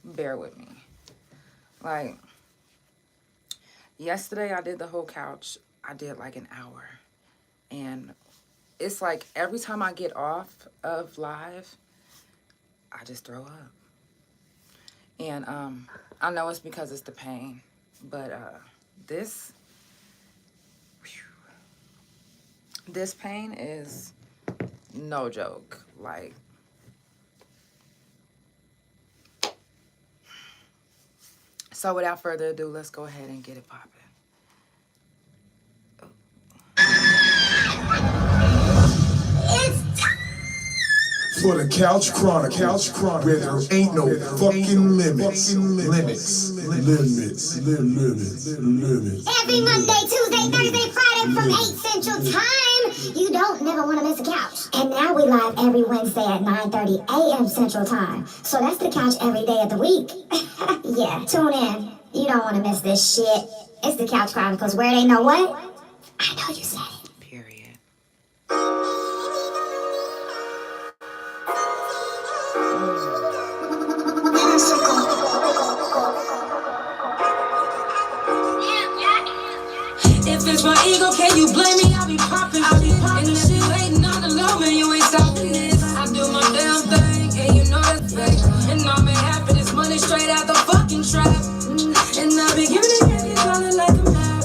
bear with me. Like, yesterday I did the whole couch. I did like an hour. And it's like every time I get off of live, I just throw up. And I know it's because it's the pain. But this pain is no joke. Like, so without further ado, let's go ahead and get it popping. For the Couch Chronicles, where there ain't no fucking limits. Every Monday, Tuesday, Thursday, Friday from 8 Central Time. You don't never want to miss a couch. And now we live every Wednesday at 9:30 a.m. Central Time. So that's the couch every day of the week. Yeah, tune in. You don't want to miss this shit. It's the Couch Chronicles, where they know what? I know you said it. Period. If it's my ego, can you blame me? I be popping. And if you waiting on the low, man, you ain't stopping this. I do my damn thing, and you know that's fake. And I'm half of this money straight out the fucking trap. And I be giving it, and calling like a mad.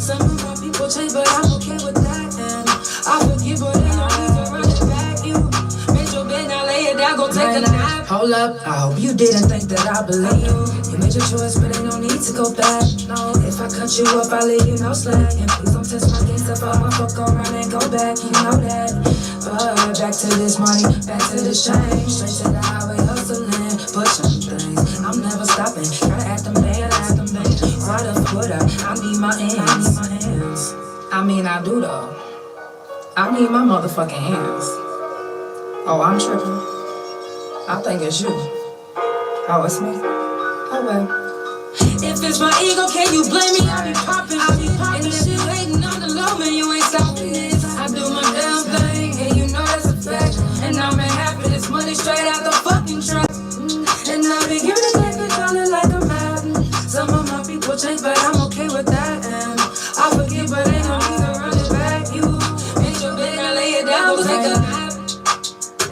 Some of my people change, but I'm okay with that. And I forgive, but ain't no need to run it back. You made your bed, now lay it down, go take a nap. Hold up, I hope you didn't think that I believe you. You made your choice, but ain't no need to go back. No, if I cut you up, I'll leave you no slack. And please don't test my game, step up, I'll fuck around and go back. You know that. Back to this money, back to this change. Straight to the highway, hustling, pushing things. I'm never stopping, gotta act them bad, Right up, put up, I need my hands. I mean, I do though. I need my motherfucking hands. Oh, I'm tripping. I think it's you. Oh, it's me. Oh, well. If it's my ego, can you blame me? I be popping. And if you waiting on the low, man, you ain't stopping this. I do my damn thing, and you know that's a fact. And I'm half of this money straight out the fucking trap. And I be giving it back and calling like a mad. Some of my people change, but I'm okay with that. And I forgive, but ain't no need to run it back. You made your bed, now lay it down, go take a nap.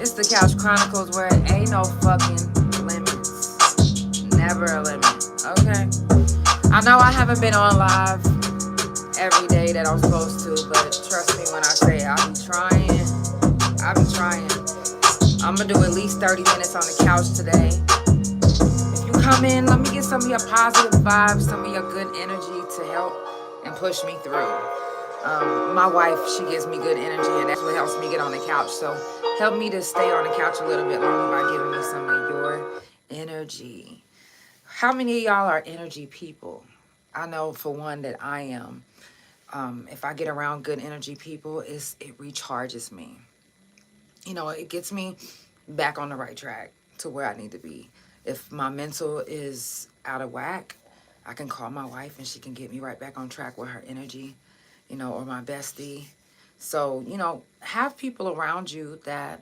It's the Couch Chronicles, where it ain't no fucking limits. Never a limit. Okay? I know I haven't been on live every day that I'm supposed to, but trust me when I say I be trying. I'm gonna do at least 30 minutes on the couch today. If you come in, let me get some of your positive vibes, some of your good energy to help and push me through. My wife, she gives me good energy, and that's what helps me get on the couch. So help me to stay on the couch a little bit longer by giving me some of your energy. How many of y'all are energy people? I know for one that I am. If I get around good energy people, it recharges me. You know, it gets me back on the right track to where I need to be. If my mental is out of whack, I can call my wife and she can get me right back on track with her energy, you know, or my bestie. So, you know, have people around you that,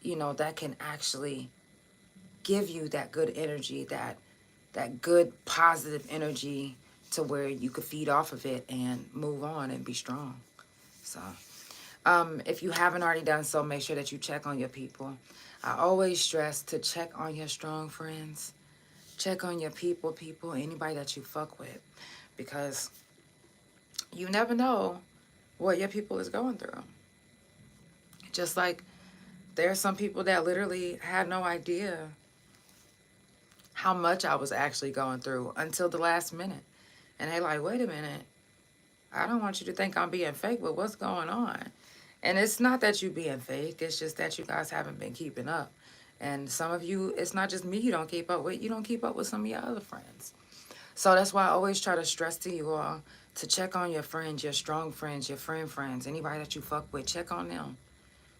you know, that can actually give you that good energy, that good positive energy to where you could feed off of it and move on and be strong. So, if you haven't already done so, make sure that you check on your people. I always stress to check on your strong friends. Check on your people, anybody that you fuck with. Because you never know what your people is going through. Just like there are some people that literally had no idea how much I was actually going through until the last minute. And they like, wait a minute. I don't want you to think I'm being fake, but what's going on? And it's not that you being fake. It's just that you guys haven't been keeping up. And some of you, it's not just me you don't keep up with. You don't keep up with some of your other friends. So that's why I always try to stress to you all to check on your friends, your strong friends, your friends, anybody that you fuck with. Check on them.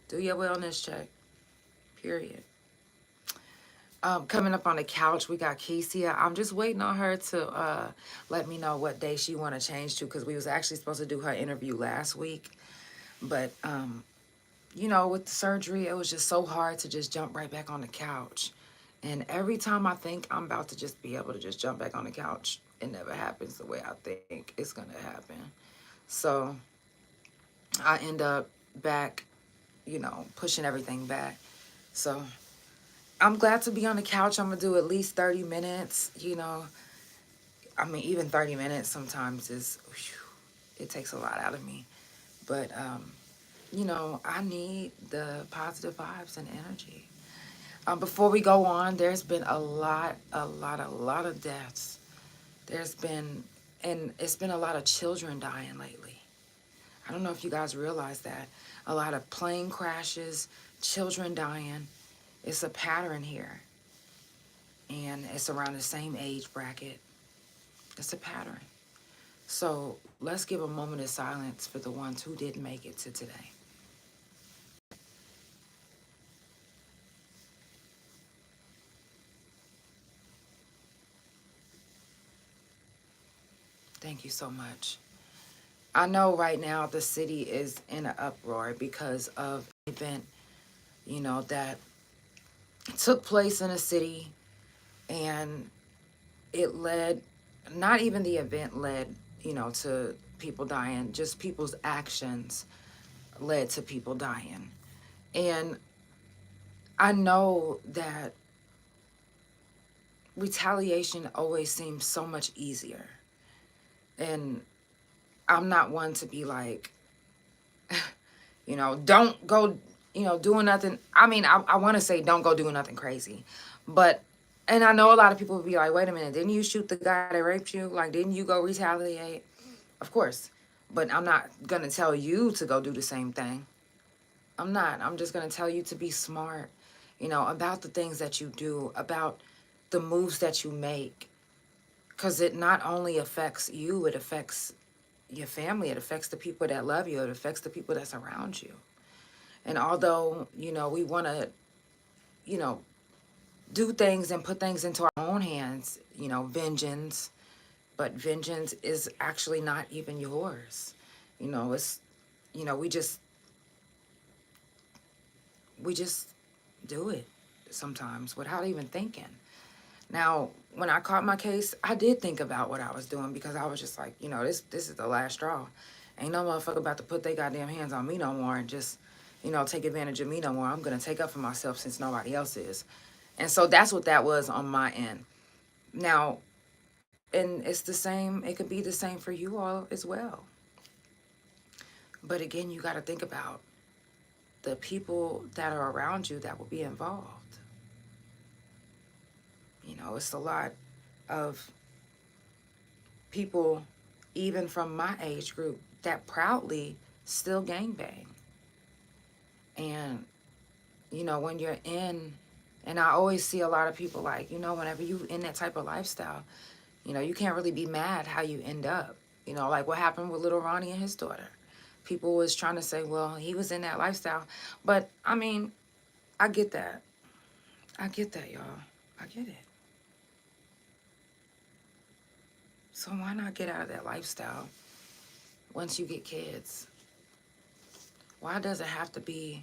Do your wellness check. Period. Coming up on the couch, we got Kecia. I'm just waiting on her to let me know what day she want to change to, because we was actually supposed to do her interview last week. But, you know, with the surgery, it was just so hard to just jump right back on the couch. And every time I think I'm about to just be able to just jump back on the couch, it never happens the way I think it's going to happen. So I end up back, pushing everything back. So I'm glad to be on the couch. I'm going to do at least 30 minutes, even 30 minutes sometimes it takes a lot out of me. But, I need the positive vibes and energy. Before we go on, there's been a lot of deaths. It's been a lot of children dying lately. I don't know if you guys realize that. A lot of plane crashes, children dying. It's a pattern here. And it's around the same age bracket. It's a pattern. So let's give a moment of silence for the ones who didn't make it to today. Thank you so much. I know right now the city is in an uproar because of an event, that took place in a city, and it led, not even the event led, to people dying, just people's actions led to people dying. And I know that retaliation always seems so much easier. And I'm not one to be like, don't go, doing nothing. I mean, I want to say don't go doing nothing crazy. But, and I know a lot of people will be like, wait a minute, didn't you shoot the guy that raped you? Like, didn't you go retaliate? Of course. But I'm not going to tell you to go do the same thing. I'm not. I'm just going to tell you to be smart, about the things that you do, about the moves that you make. Because it not only affects you, it affects your family, it affects the people that love you, it affects the people that's around you. And although, we want to, do things and put things into our own hands, vengeance, but vengeance is actually not even yours. It's, we just do it sometimes without even thinking. Now, when I caught my case, I did think about what I was doing, because I was just like, this is the last straw. Ain't no motherfucker about to put their goddamn hands on me no more and just, take advantage of me no more. I'm going to take up for myself since nobody else is. And so that's what that was on my end. Now, and it's the same, it could be the same for you all as well. But again, you got to think about the people that are around you that will be involved. It's a lot of people, even from my age group, that proudly still gangbang. And, when you're in, and I always see a lot of people like, whenever you in that type of lifestyle, you can't really be mad how you end up. Like what happened with little Ronnie and his daughter. People was trying to say, well, he was in that lifestyle. But, I mean, I get that. I get that, y'all. I get it. So why not get out of that lifestyle once you get kids? Why does it have to be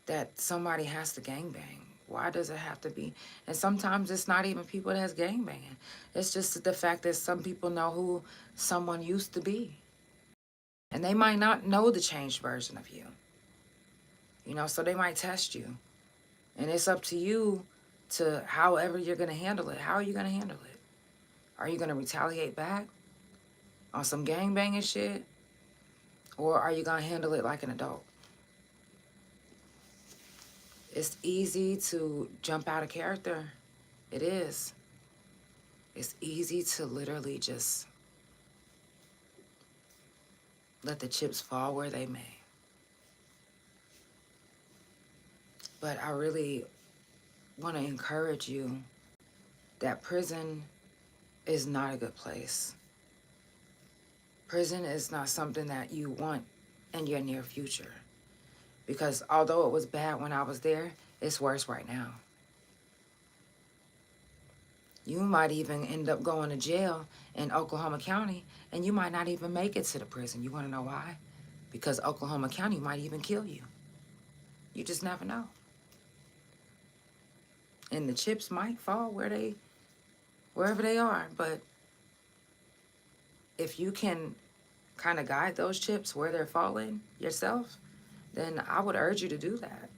that somebody has to gangbang? Why does it have to be? And sometimes it's not even people that's gangbanging. It's just the fact that some people know who someone used to be. And they might not know the changed version of you. So they might test you. And it's up to you to however you're going to handle it. How are you going to handle it? Are you going to retaliate back on some gangbanging shit? Or are you going to handle it like an adult? It's easy to jump out of character. It is. It's easy to literally just let the chips fall where they may. But I really want to encourage you that prison is not a good place. Prison is not something that you want in your near future. Because although it was bad when I was there, it's worse right now. You might even end up going to jail in Oklahoma County, and you might not even make it to the prison. You want to know why? Because Oklahoma County might even kill you. You just never know. And the chips might fall wherever they are. But if you can kind of guide those chips where they're falling yourself, then I would urge you to do that.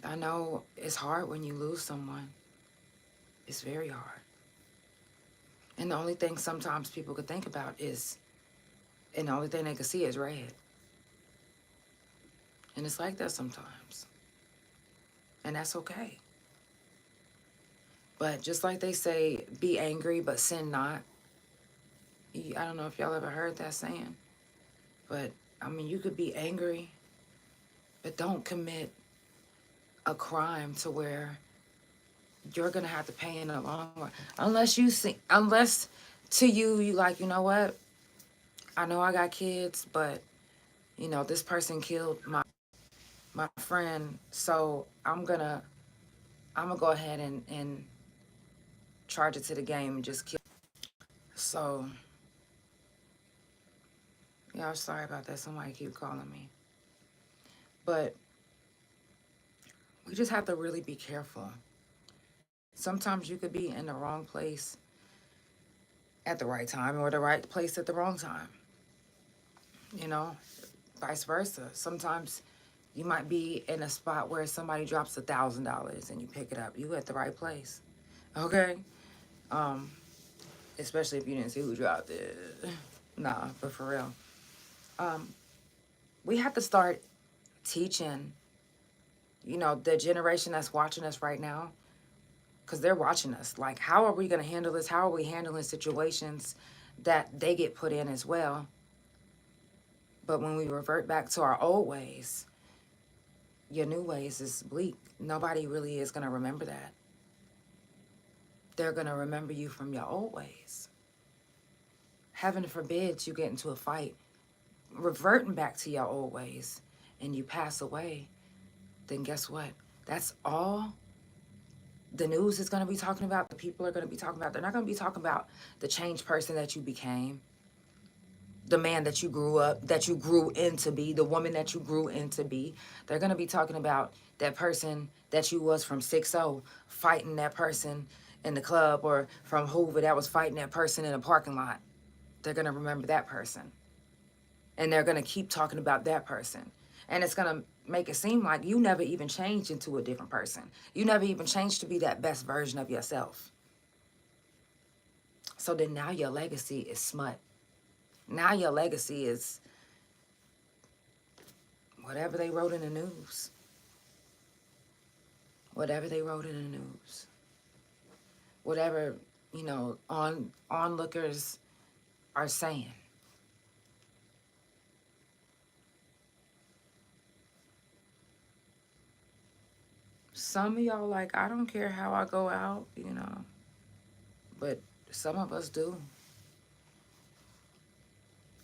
I know it's hard when you lose someone. It's very hard. And the only thing sometimes people could think about is, and the only thing they could see is red. And it's like that sometimes. And that's okay. But just like they say, be angry, but sin not. I don't know if y'all ever heard that saying. But, I mean, you could be angry, but don't commit a crime to where you're going to have to pay in the long run. Unless to you like, you know what? I know I got kids, but, you know, this person killed my friend, so I'm gonna go ahead and charge it to the game and just kill. So, yeah, I'm sorry about that. Somebody keep calling me. But we just have to really be careful. Sometimes you could be in the wrong place at the right time or the right place at the wrong time. You know, vice versa. Sometimes you might be in a spot where somebody drops $1,000 and you pick it up. You at the right place. Okay? Especially if you didn't see who dropped it. Nah, but for real. We have to start teaching, you know, the generation that's watching us right now, because they're watching us. Like, how are we going to handle this? How are we handling situations that they get put in as well? But when we revert back to our old ways, your new ways is bleak. Nobody really is going to remember that. They're going to remember you from your old ways. Heaven forbid you get into a fight, reverting back to your old ways, and you pass away, then guess what? That's all the news is going to be talking about, the people are going to be talking about. They're not going to be talking about the changed person that you became, the man that you grew up, that you grew into be, the woman that you grew into be. They're going to be talking about that person that you was from 6-0, fighting that person in the club, or from Hoover that was fighting that person in a parking lot. They're going to remember that person. And they're going to keep talking about that person. And it's going to make it seem like you never even changed into a different person. You never even changed to be that best version of yourself. So then now your legacy is smut. Now your legacy is whatever they wrote in the news. Whatever they wrote in the news. Whatever, you know, onlookers are saying. Some of y'all like, I don't care how I go out, you know. But some of us do.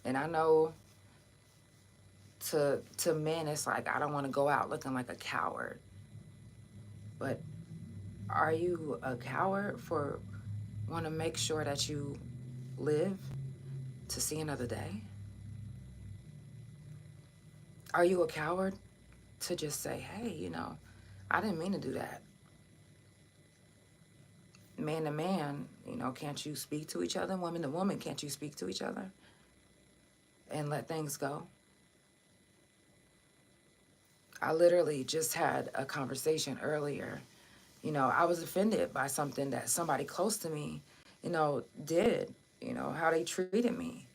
And I know to men, it's like, I don't want to go out looking like a coward. But are you a coward for want to make sure that you live to see another day? Are you a coward to just say, hey, you know, I didn't mean to do that? Man to man, you know, can't you speak to each other? Woman to woman, can't you speak to each other and let things go? I literally just had a conversation earlier. You know, I was offended by something that somebody close to me, you know, did, you know, how they treated me.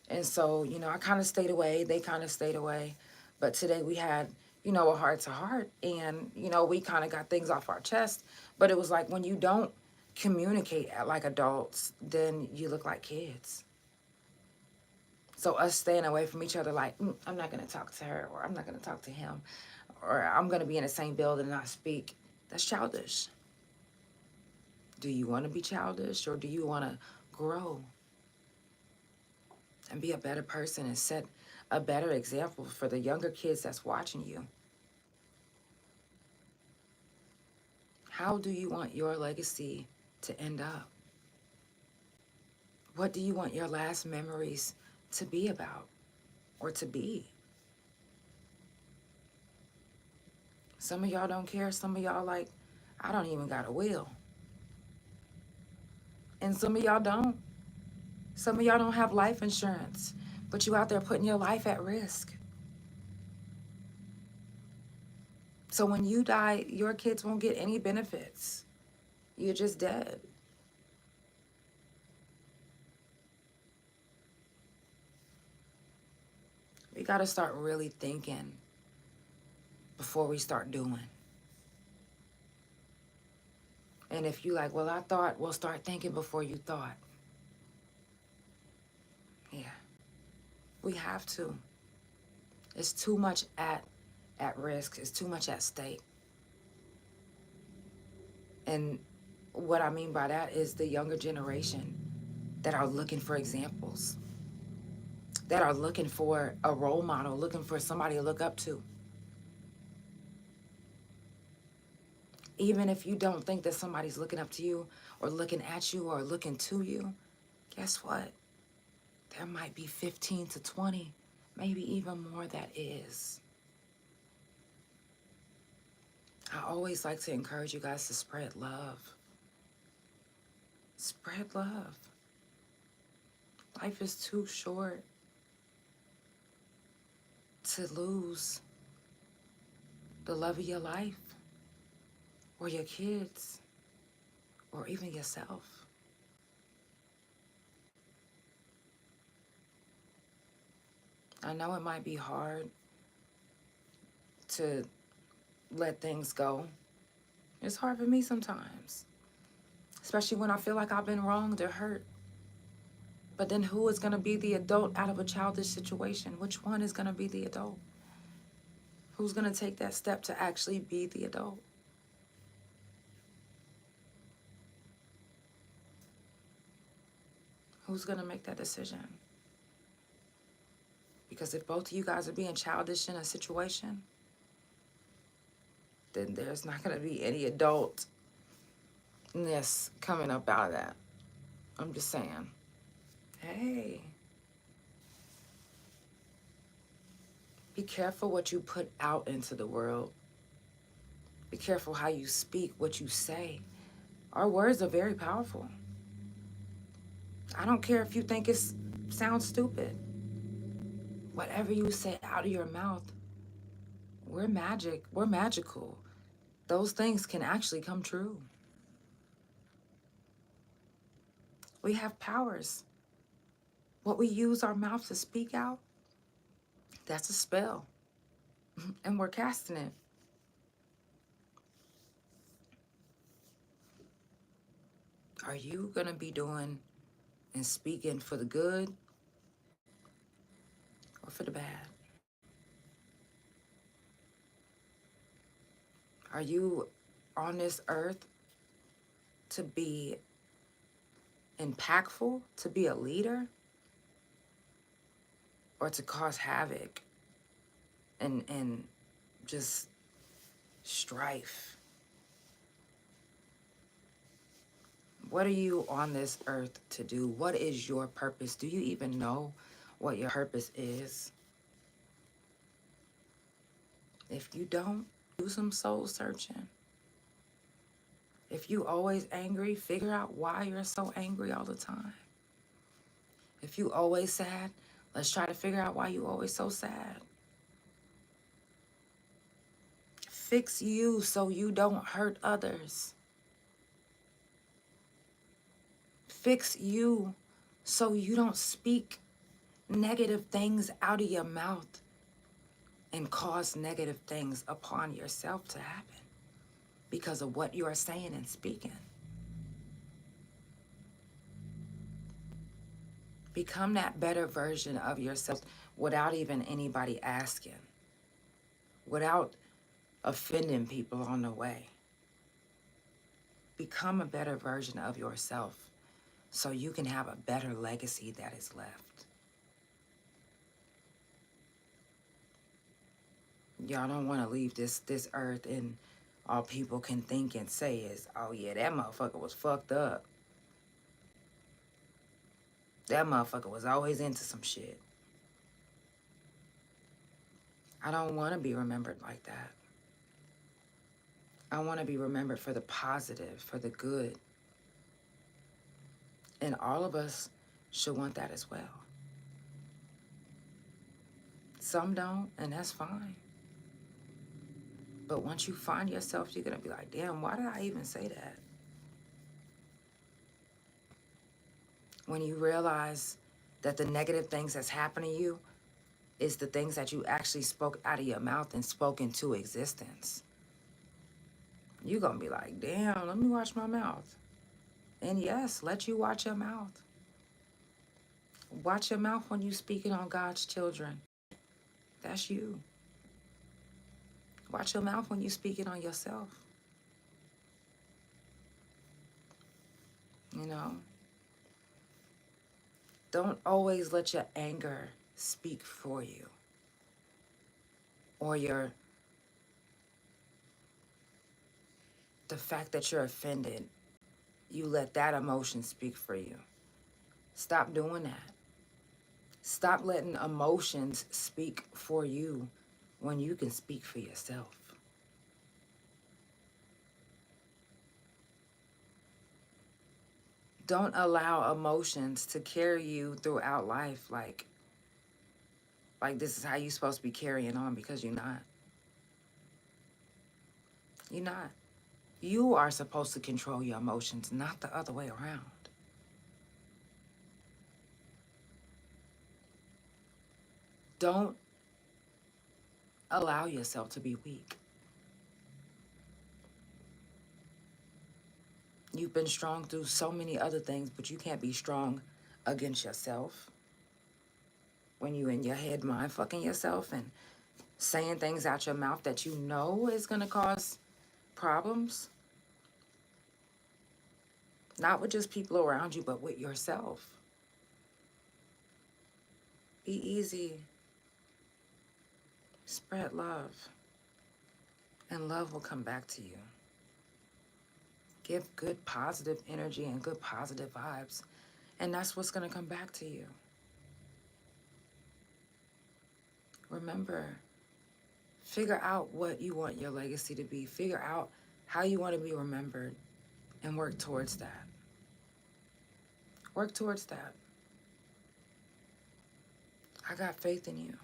And so, you know, I kind of stayed away. They kind of stayed away. But today we had, you know, a heart-to-heart. And, you know, we kind of got things off our chest. But it was like, when you don't communicate like adults, then you look like kids. So us staying away from each other like, I'm not going to talk to her, or I'm not going to talk to him, or I'm going to be in the same building and not speak. That's childish. Do you want to be childish, or do you want to grow and be a better person and set a better example for the younger kids that's watching you? How do you want your legacy to end up? What do you want your last memories to be about or to be? Some of y'all don't care. Some of y'all like, I don't even got a will. And some of y'all don't. Some of y'all don't have life insurance, but you out there putting your life at risk. So when you die, your kids won't get any benefits. You're just dead. We got to start really thinking before we start doing. And if you like, well, I thought, well, start thinking before you thought. Yeah, we have to. It's too much at risk. It's too much at stake. And what I mean by that is the younger generation that are looking for examples, that are looking for a role model, looking for somebody to look up to. Even if you don't think that somebody's looking up to you or looking at you or looking to you, guess what? There might be 15 to 20, maybe even more that is. I always like to encourage you guys to spread love. Spread love. Life is too short to lose the love of your life or your kids or even yourself. I know it might be hard to let things go. It's hard for me sometimes, especially when I feel like I've been wronged or hurt. But then who is going to be the adult out of a childish situation? Which one is going to be the adult? Who's going to take that step to actually be the adult? Who's going to make that decision? Because if both of you guys are being childish in a situation, then there's not going to be any adultness coming up out of that. I'm just saying. Hey. Be careful what you put out into the world. Be careful how you speak, what you say. Our words are very powerful. I don't care if you think it sounds stupid. Whatever you say out of your mouth, we're magic. We're magical. Those things can actually come true. We have powers. What we use our mouth to speak out, that's a spell. And we're casting it. Are you going to be doing and speaking for the good or for the bad? Are you on this earth to be impactful, to be a leader, or to cause havoc and just strife? What are you on this earth to do? What is your purpose? Do you even know what your purpose is? If you don't, do some soul searching. If you always angry, figure out why you're so angry all the time. If you always sad, let's try to figure out why you always so sad. Fix you so you don't hurt others. Fix you so you don't speak negative things out of your mouth and cause negative things upon yourself to happen because of what you are saying and speaking. Become that better version of yourself without even anybody asking, without offending people on the way. Become a better version of yourself so you can have a better legacy that is left. Y'all don't want to leave this earth and all people can think and say is, oh yeah, that motherfucker was fucked up. That motherfucker was always into some shit. I don't want to be remembered like that. I want to be remembered for the positive, for the good. And all of us should want that as well. Some don't, and that's fine. But once you find yourself, you're going to be like, damn, why did I even say that? When you realize that the negative things that's happening to you is the things that you actually spoke out of your mouth and spoke into existence. You're going to be like, damn, let me watch my mouth. And yes, let you watch your mouth. Watch your mouth when you speaking on God's children. That's you. Watch your mouth when you speaking on yourself. You know? Don't always let your anger speak for you. Or the fact that you're offended. You let that emotion speak for you. Stop doing that. Stop letting emotions speak for you when you can speak for yourself. Don't allow emotions to carry you throughout life like this is how you're supposed to be carrying on, because you're not. You're not. You are supposed to control your emotions, not the other way around. Don't allow yourself to be weak. You've been strong through so many other things, but you can't be strong against yourself. When you in your head mind fucking yourself and saying things out your mouth that you know is going to cause problems. Not with just people around you, but with yourself. Be easy. Spread love. And love will come back to you. Give good positive energy and good positive vibes. And that's what's going to come back to you. Remember, figure out what you want your legacy to be. Figure out how you want to be remembered and work towards that. Work towards that. I got faith in you.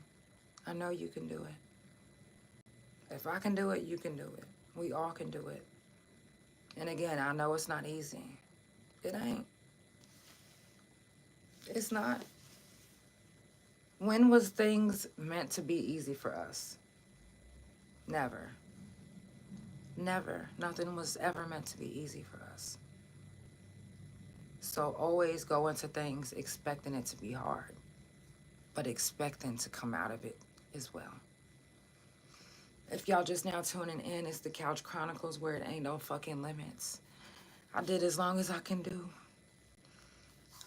I know you can do it. If I can do it, you can do it. We all can do it. And again, I know it's not easy. It ain't. It's not. When was things meant to be easy for us? Never. Never. Nothing was ever meant to be easy for us. So always go into things expecting it to be hard, but expecting to come out of it as well. If y'all just now tuning in, it's the Couch Chronicles, where it ain't no fucking limits. I did as long as I can do.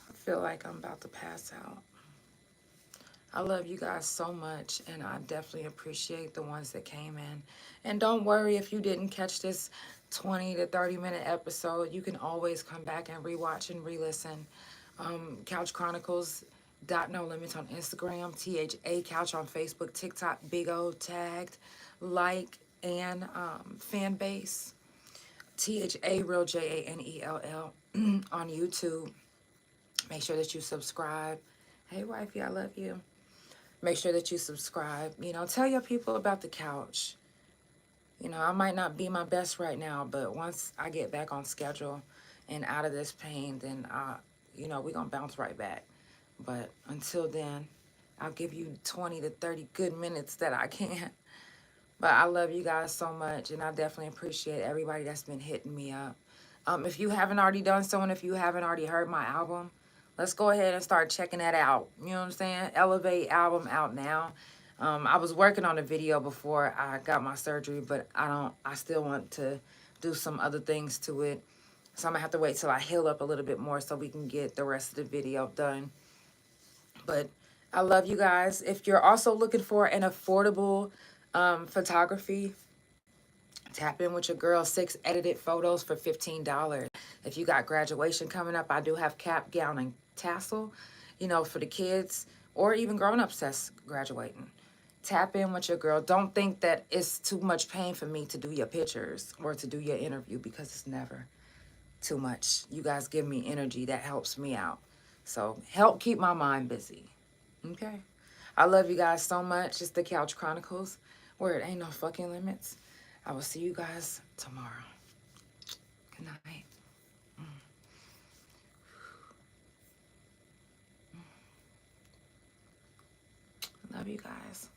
I feel like I'm about to pass out. I love you guys so much, and I definitely appreciate the ones that came in. And don't worry if you didn't catch this 20 to 30 minute episode. You can always come back and rewatch and re-listen. Couch Chronicles No Limits on Instagram, THA Couch on Facebook, TikTok, Big O tagged, like, and fan base. THA Real JANELL on YouTube. Make sure that you subscribe. Hey wifey, I love you. Make sure that you subscribe. You know, tell your people about the couch. You know, I might not be my best right now, but once I get back on schedule and out of this pain, then you know, we're gonna bounce right back. But until then, I'll give you 20 to 30 good minutes that I can. But I love you guys so much, and I definitely appreciate everybody that's been hitting me up. If you haven't already done so, and if you haven't already heard my album, let's go ahead and start checking that out. You know what I'm saying? Elevate album out now. I was working on a video before I got my surgery, but I still want to do some other things to it. So I'm gonna have to wait till I heal up a little bit more so we can get the rest of the video done. But I love you guys. If you're also looking for an affordable photography, tap in with your girl. 6 edited photos for $15. If you got graduation coming up, I do have cap, gown, and tassel, you know, for the kids or even grown-ups that's graduating. Tap in with your girl. Don't think that it's too much pain for me to do your pictures or to do your interview, because it's never too much. You guys give me energy. That helps me out. So help keep my mind busy. Okay? I love you guys so much. It's the Couch Chronicles, where it ain't no fucking limits. I will see you guys tomorrow. Good night. Love you guys.